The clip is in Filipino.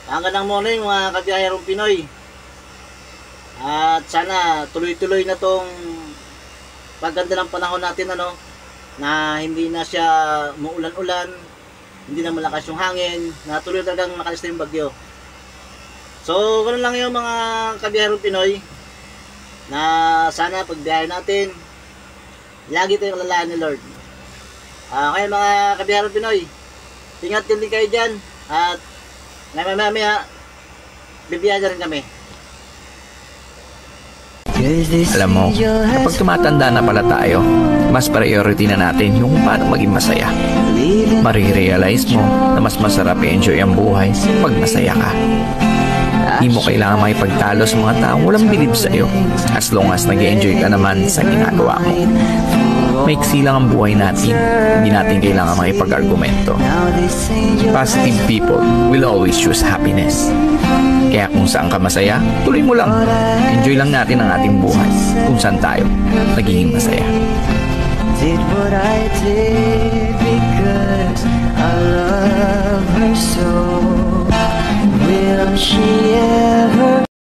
Magandang morning mga kabiyahirong Pinoy. At sana tuloy-tuloy na tong pagganda ng panahon natin, na hindi na siya muulan-ulan, hindi na malakas yung hangin, na tuloy talagang nakalis na yung bagyo. So ganoon lang yung mga kabiyahirong Pinoy, na sana pagbiyahe natin lagi tayong alalahan ni Lord. Kaya mga kabiyahirong Pinoy, ingat din kayo dyan, at mamaya bibiyahe na rin kami. Alam mo, kapag tumatanda na pala tayo, mas priority na natin yung paano maging masaya. Marirealize mo na mas masarap i-enjoy ang buhay pag masaya ka. Di mo kailangan makipagtalo sa mga taong walang bilib sa'yo, as long as nag-enjoy ka naman sa ginagawa mo. Maiksi lang ang buhay natin, hindi natin kailangan makipag-argumento. Positive people will always choose happiness. Kaya kung saan ka masaya, tuloy mo lang. Enjoy lang natin ang ating buhay kung saan tayo nagiging masaya. Did what I did because I love her so. Will she